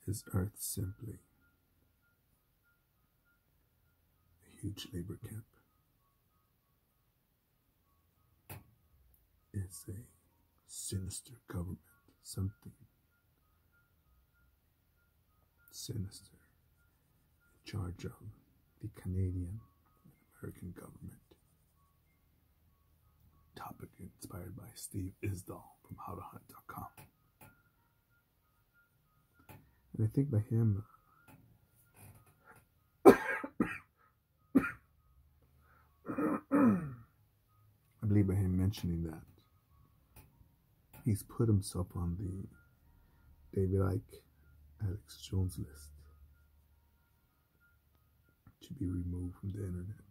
Is Earth simply a huge labor camp? Is a sinister government something sinister in charge of the Canadian and American government? Topic inspired by Steve Isdall from howtohunt.com. And I think by him, I believe by him mentioning that, he's put himself on the David Icke, Alex Jones list to be removed from the internet.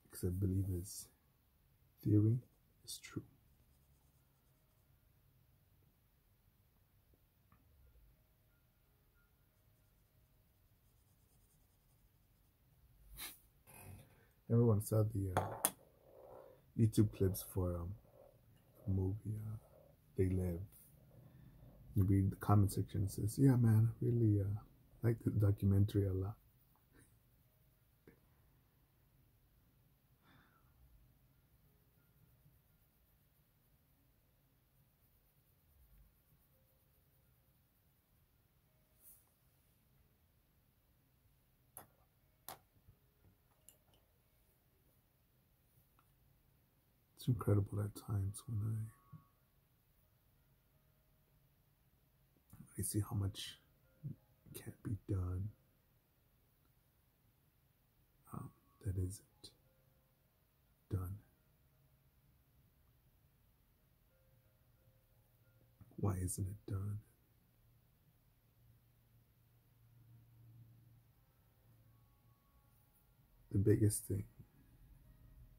Because I believe his theory is true. Everyone saw the YouTube clips for the movie They Live. You read the comment section, it says, "Yeah, man, I really like the documentary a lot." It's incredible at times when I see how much can't be done that isn't done. Why isn't it done? The biggest thing,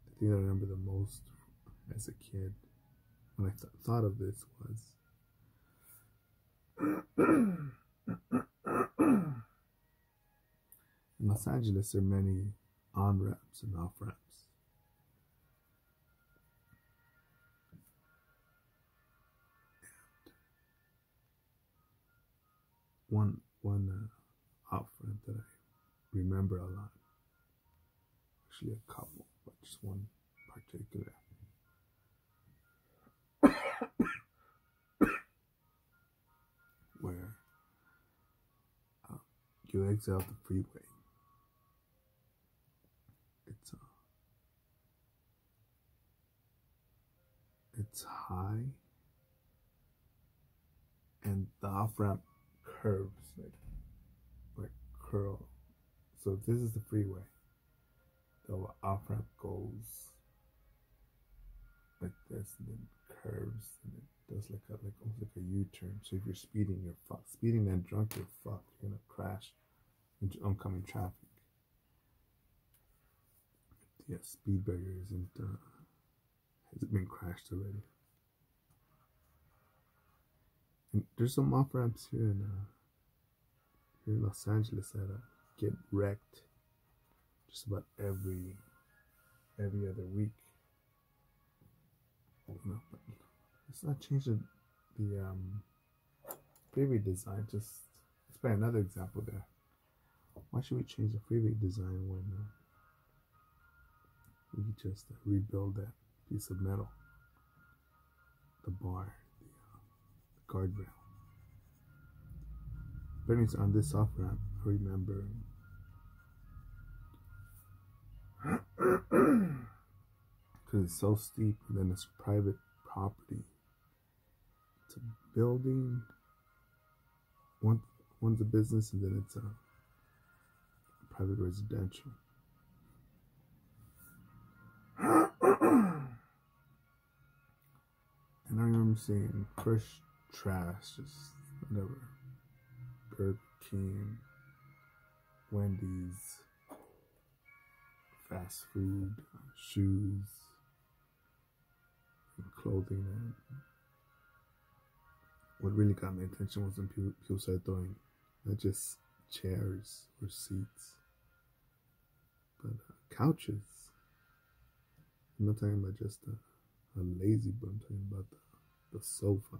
the thing that I remember the most as a kid when I thought of this was in Los Angeles there are many on-ramps and off-ramps. And one off-ramp that I remember a lot, actually a couple, but just one particular. Where you exit out the freeway. It's high, and the off ramp curves like curl. So if this is the freeway, the off ramp goes like this, and then curves, and it does like almost like a U-turn. So if you're speeding, you're fucked. Speeding and drunk, you're fucked. You're gonna crash into oncoming traffic. Yeah, speed barrier isn't. Has it been crashed already? And there's some off ramps here in Los Angeles that get wrecked just about every other week. You know, but it's not changing the freeway design. Just let's play another example there. Why should we change the freeway design when we could just rebuild that piece of metal, the bar, the guardrail? But anyways, on this off ramp, I remember because it's so steep, and then it's private property. It's a building. One's a business, and then it's a private residential. And I remember seeing fresh trash, just whatever. Burger King, Wendy's, fast food, shoes, and clothing. And what really got my attention was when people started throwing not just chairs or seats, but couches. I'm not talking about just a lazy boy. I'm talking about the sofa.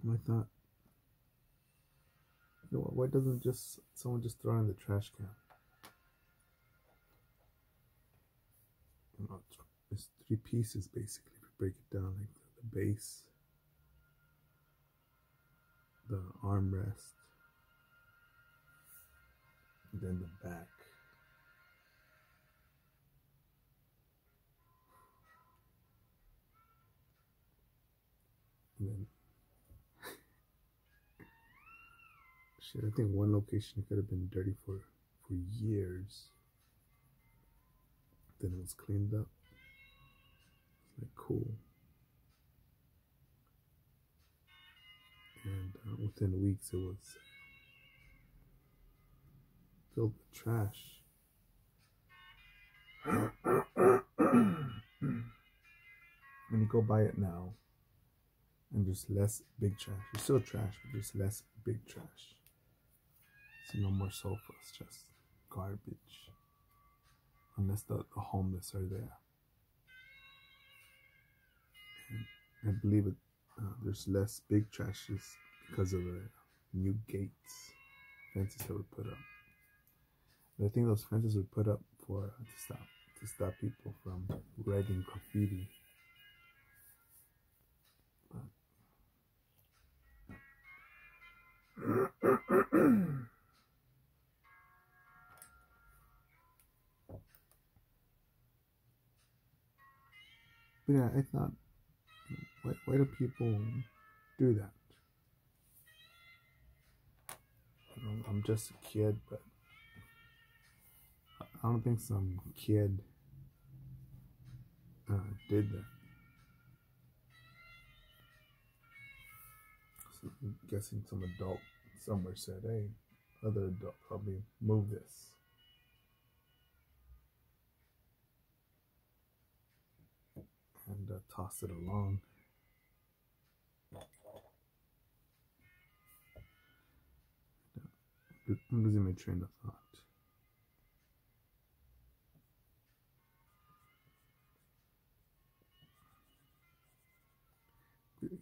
And I thought, you know what, why doesn't just someone just throw it in the trash can? You know, it's three pieces basically. If you break it down, like the base, the armrest, and then the back. And then, shit, I think one location could have been dirty for years. Then it was cleaned up. It's like cool. And within weeks, it was filled with trash. When you go by it now, and there's less big trash. There's still trash, but there's less big trash. So no more sofas, just garbage. Unless the homeless are there. And I believe there's less big trashes because of the new gates, fences that were put up. But I think those fences were put up for to stop people from writing graffiti. But yeah, I thought, why do people do that? I'm just a kid, but I don't think some kid did that. So I'm guessing some adult somewhere said, hey, other adult probably move this. And toss it along. I'm losing my train of thought.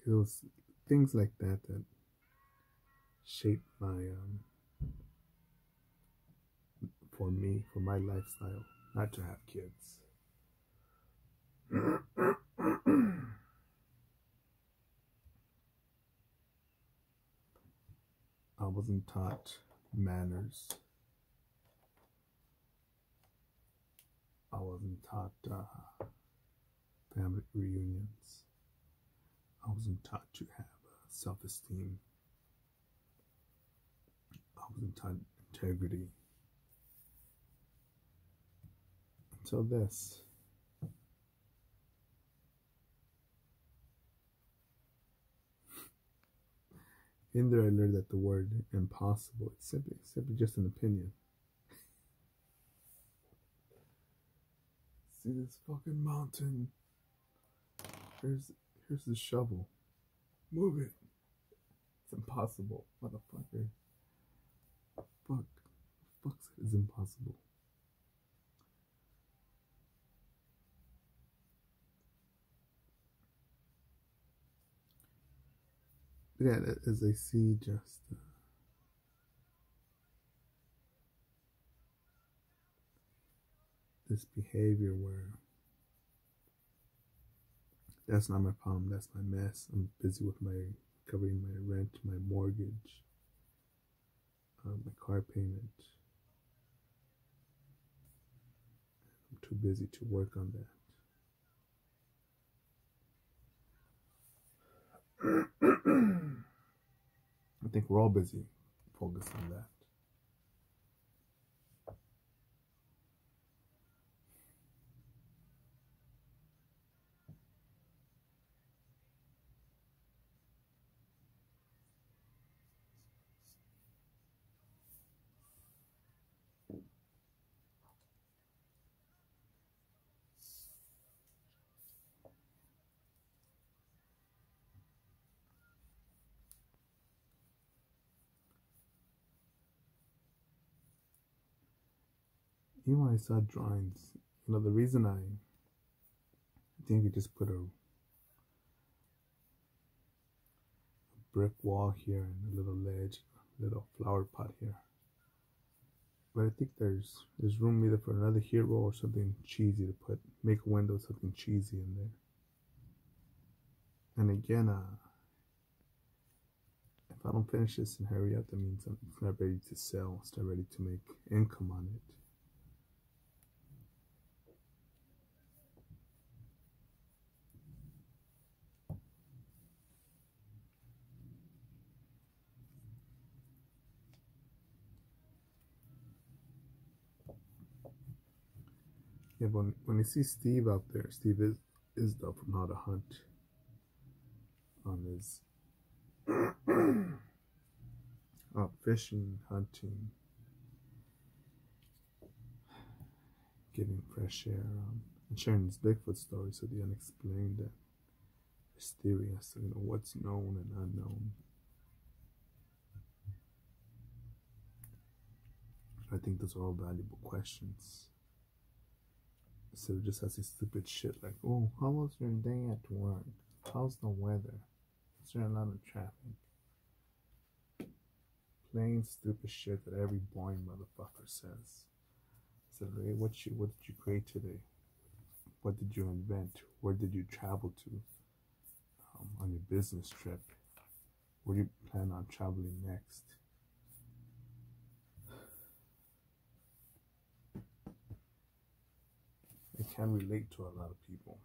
It was things like that that shaped my, for me, for my lifestyle, not to have kids. I wasn't taught manners. I wasn't taught family reunions. I wasn't taught to have self-esteem. I wasn't taught integrity. Until this. In there I learned that the word impossible, it's simply just an opinion. See this fucking mountain? Here's the shovel. Move it. It's impossible, motherfucker. Fuck is impossible. Yeah, as I see just this behavior where that's not my problem, that's my mess. I'm busy with covering my rent, my mortgage, my car payment. I'm too busy to work on that. I think we're all busy focused on that. Even when I saw drawings, The reason I think we just put a brick wall here and a little ledge, a little flower pot here. But I think there's room either for another hero or something cheesy to put, make a window, something cheesy in there. And again, if I don't finish this and hurry up, that means I'm not ready to sell, it's not ready to make income on it. Yeah, but when you see Steve out there, Steve is though from How to Hunt on his fishing, hunting, getting fresh air, and sharing his Bigfoot story, so the unexplained, and his theory as to what's known and unknown. I think those are all valuable questions. Instead of just asking stupid shit like, oh, how was your day at work? How's the weather? Is there a lot of traffic? Plain stupid shit that every boring motherfucker says. So, hey, what did you create today? What did you invent? Where did you travel to on your business trip? Where do you plan on traveling next? It can relate to a lot of people.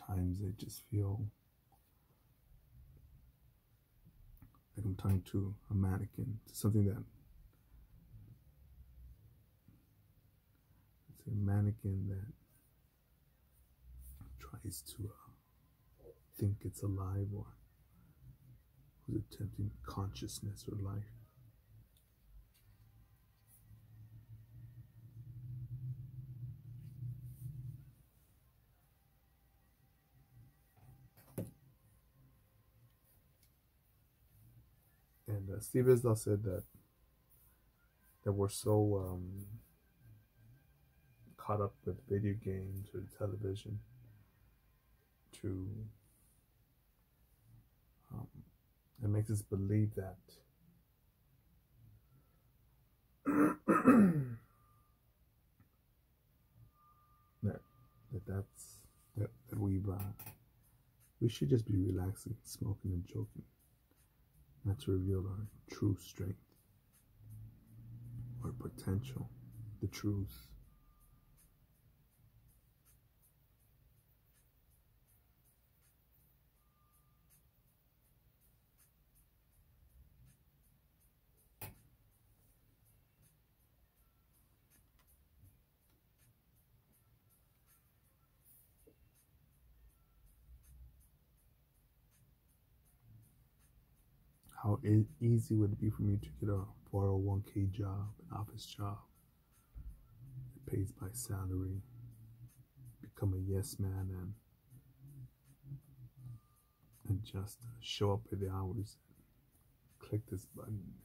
Times I just feel like I'm talking to a mannequin, to something that it's a mannequin that tries to think it's alive, or who's attempting consciousness or life. And Steve Isdall said that we're so caught up with video games or television to it makes us believe that that we should just be relaxing, smoking and joking, not to reveal our true strength or potential, the truth. How easy would it be for me to get a 401k job, an office job that pays by salary, become a yes man, and just show up at the hours, click this button,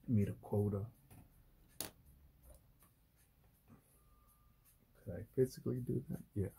meet a quota. Could I physically do that? Yeah.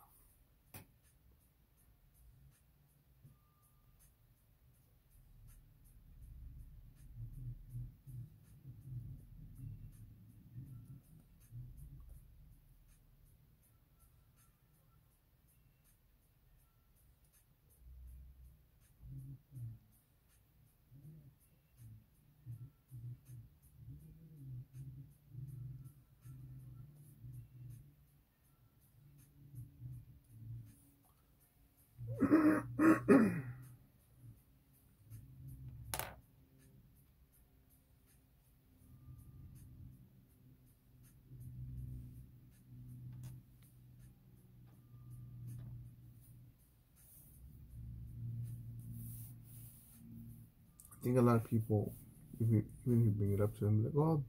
I think a lot of people, even if you bring it up to them, like, oh,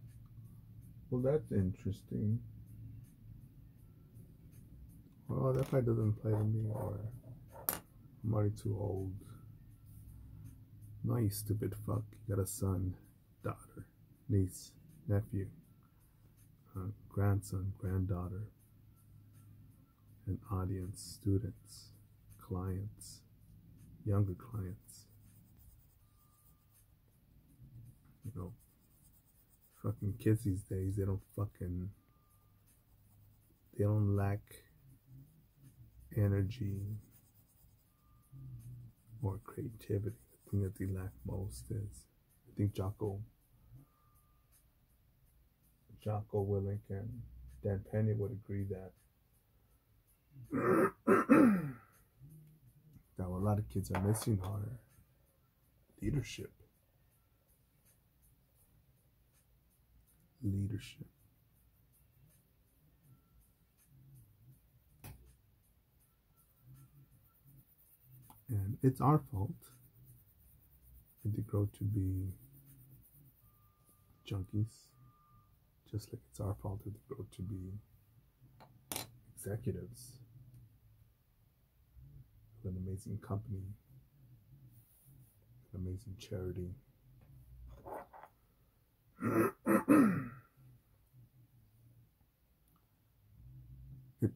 Well, that's interesting. Well, that probably doesn't apply to me, or I'm already too old. No, you stupid fuck. You got a son, daughter, niece, nephew, grandson, granddaughter, an audience, students, clients, younger clients. You know, fucking kids these days, they don't lack energy or creativity. The thing that they lack most is, I think Jocko Willink and Dan Penny would agree that that what a lot of kids are missing are leadership. Leadership. And it's our fault if they grow to be junkies, just like it's our fault if they grow to be executives of an amazing company, an amazing charity.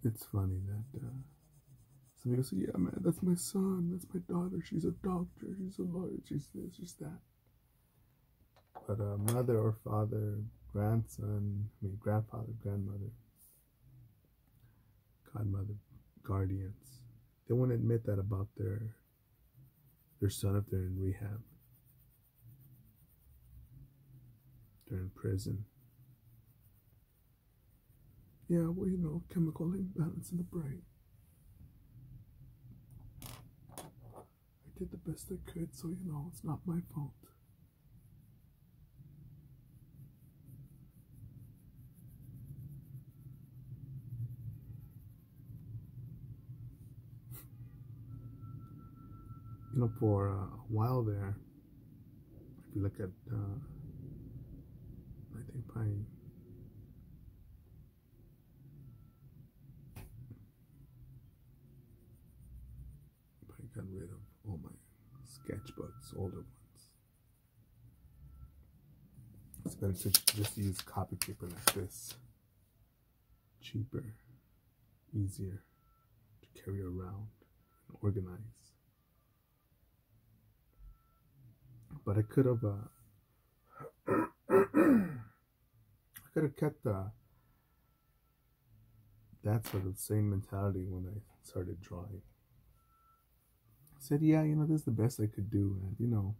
It's funny that some people say, yeah, man, that's my son, that's my daughter, she's a doctor, she's a lawyer, she's this, she's that. But mother or father, grandson, grandfather, grandmother, godmother, guardians, they won't admit that about their son if they're in rehab, they're in prison. Yeah, well, chemical imbalance in the brain. I did the best I could, so it's not my fault. For a while there, if you look at, I think probably got rid of all my sketchbooks, older ones. It's better to just use copy paper like this. Cheaper, easier to carry around and organize. But I could have, kept that sort of same mentality when I started drawing. I said, yeah, this is the best I could do, and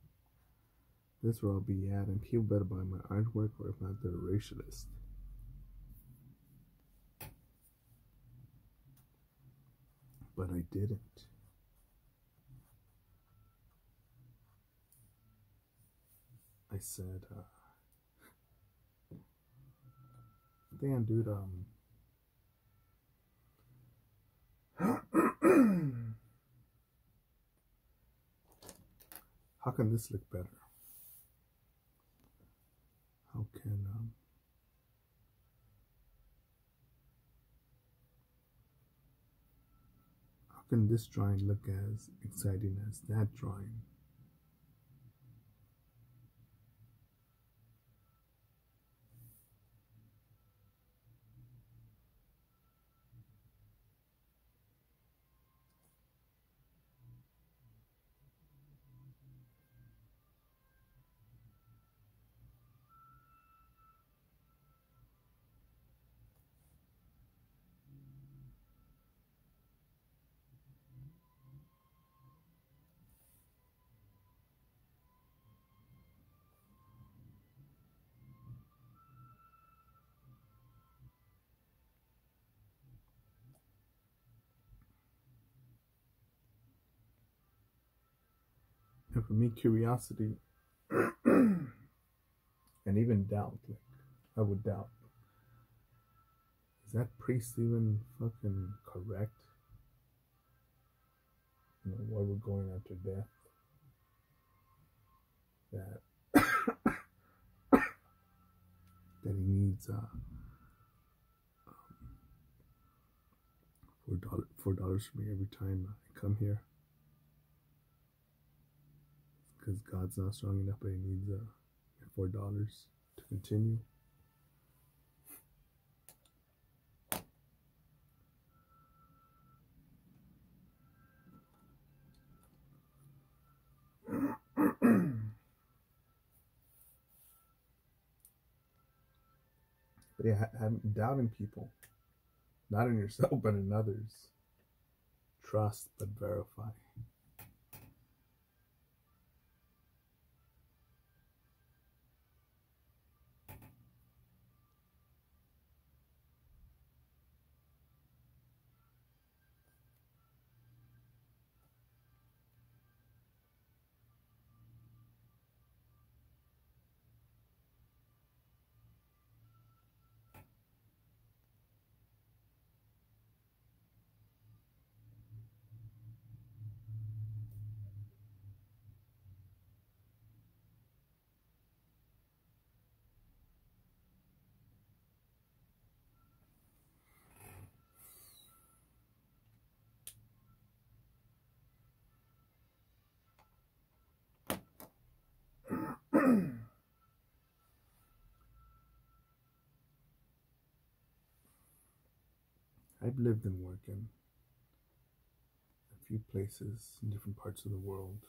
this is where I'll be at, and people better buy my artwork, or if not, they're a racialist. But I didn't. I said, damn, dude, how can this look better? How can this drawing look as exciting as that drawing? And for me, curiosity and even doubt, like, I would doubt, is that priest even fucking correct? Why we're going after death? That that he needs $4 from me every time I come here, because God's not strong enough, but He needs $4 to continue. But yeah, doubting people, not in yourself, but in others. Trust, but verify. I've lived and worked in a few places in different parts of the world.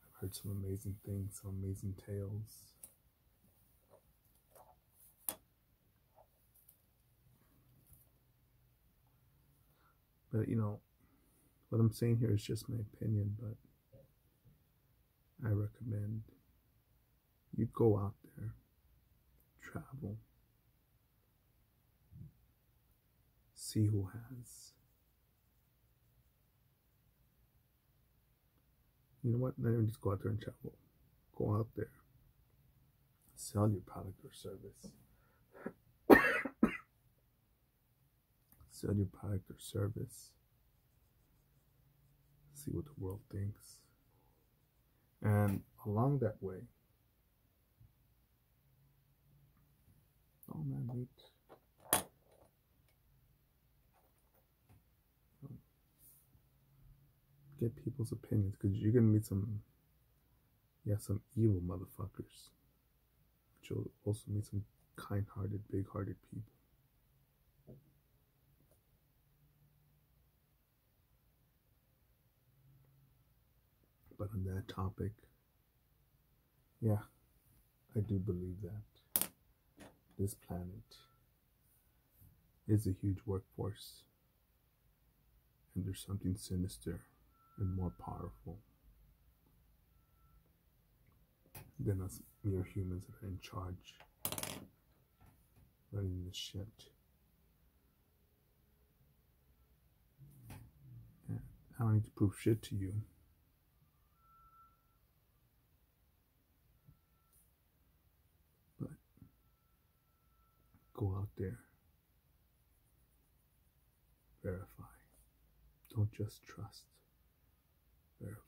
I've heard some amazing things, some amazing tales. But what I'm saying here is just my opinion, but I recommend you go out there, travel, see who has. You know what? Not even just go out there and travel. Go out there, sell your product or service. Sell your product or service. See what the world thinks. And along that way, oh man, wait. Get people's opinions, because you're gonna meet some evil motherfuckers. But you'll also meet some kind-hearted, big-hearted people. But on that topic, yeah, I do believe that this planet is a huge workforce, and there's something sinister and more powerful than us mere humans that are in charge, running the shit. And I don't need to prove shit to you. But go out there, verify. Don't just trust, verify.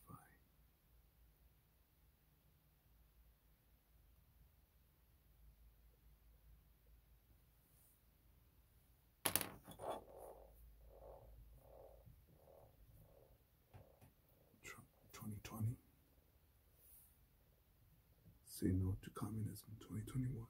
Trump 2020. Say no to communism 2021.